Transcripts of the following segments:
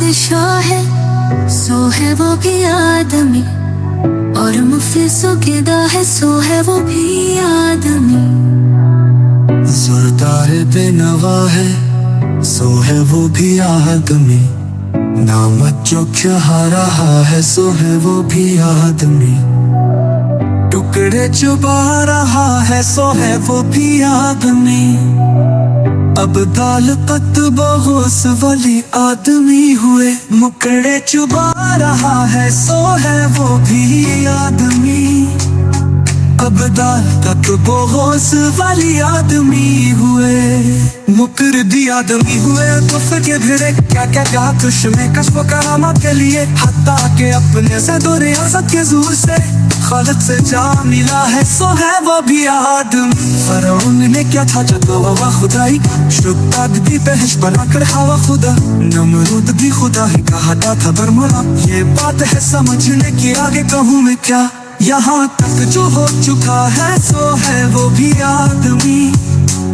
बादशाह है, सो है वो भी आदमी। और मुफलिसों के दा है, सो है वो भी आदमी। ज़ोरदार बेनवा है, सो है वो भी आदमी। नामत जो खा रहा है, सो है वो भी आदमी। टुकड़े चुबा रहा है, सो है वो भी आदमी। अब दाल पत बहोस वाली आदमी हुए। मुकड़े चुबा रहा है, सो है वो भी आदमी। अब दाल तक बहोस वाली आदमी हुए। मुकर दी आदमी हुए तो फिर भिड़े क्या क्या क्या कुछ में कश्फ करामा के लिए। हत्ता के अपने से दो रियासत के जोर से खालिद से जा मिला है, सो है वो भी आदमी। फरौन ने क्या था जतवा खुदाई, शुक्ताद भी बहश बनाकर हवा खुदा। नमरूद भी खुदा ही कहता था बरमला। ये बात है समझने की, आगे कहूँ मैं क्या। यहाँ तक जो हो चुका है, सो है वो भी आदमी।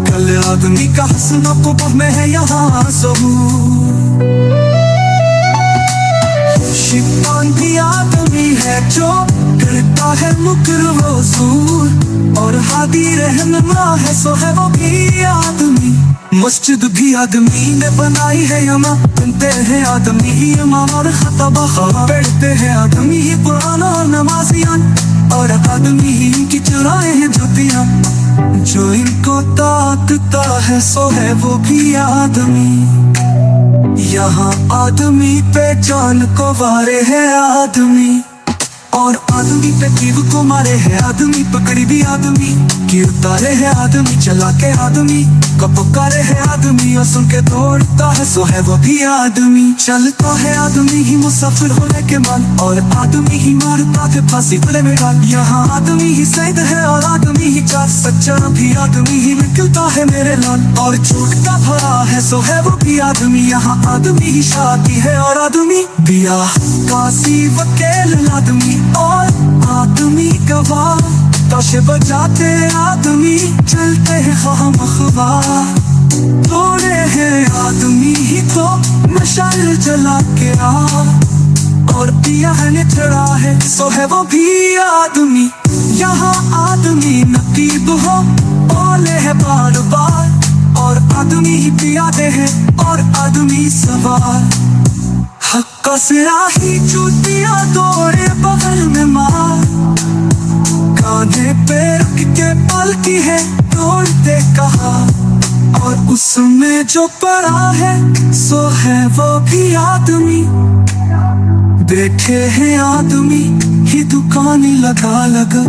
कल आदमी का हस्न कुबह में है यहाँ सबूत। शैतान भी आदमी है जो करता है मुकर वो सूर। और हादी रहनुमा है, सो है वो भी आदमी। मस्जिद भी आदमी ने बनाई है यमा। बनते हैं आदमी ही इमाम और खतबा पढ़ते हैं आदमी ही कुरान और नमाजियान। और आदमी ही इनकी चुराए हैं जुतियां। जो इनको ताकता है, सो है वो भी आदमी। यहाँ आदमी पे जान को वारे है आदमी। और आदमी पे तीर को मारे है आदमी। पकड़ी भी आदमी की उतारे है आदमी। चला के आदमी को पुकारे है आदमी। और सुन के दौड़ता है, सो है वो भी आदमी। चलता है आदमी ही मुसाफिर होने के मन। और आदमी ही मारता है फांसी गले में डाल। यहाँ आदमी ही सैद है और आदमी ही चार। सच्चा भी आदमी ही निकलता है मेरे लाल। और झूठ का भरा है, सो है वो भी आदमी। यहाँ आदमी ही शादी है और आदमी बियाह। कासी वकील आदमी और आदमी गवाह। ताशे बजाते आदमी, चलते हैं खाम अखबार। तोड़े हैं आदमी ही तो मशाल जला के आ। और पिया है निचड़ा है, सो है वो भी आदमी। यहाँ आदमी नकीब हो बोले है बार बार। और आदमी ही पियादे हैं और आदमी सवार। हक्का से आही चूतिया दौड़े बगल में मार। कांधे पे रख के पलकी है दौड़ते कहा। और उसमें जो पड़ा है, सो है वो भी आदमी। बैठे हैं आदमी ही दुकान लगा लगा।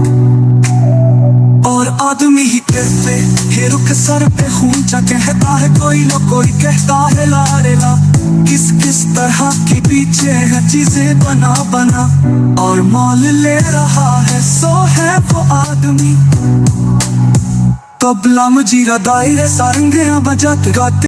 और आदमी ही कहते हे रुख सर पे खूंचा। कहता है कोई लो, कोई कहता है लारेला। किस किस तरह के पीछे है चीजें बना बना। और मोल ले रहा है, सो है वो आदमी। तबला मजीरा दायरे सारंगियां बजाते गाते।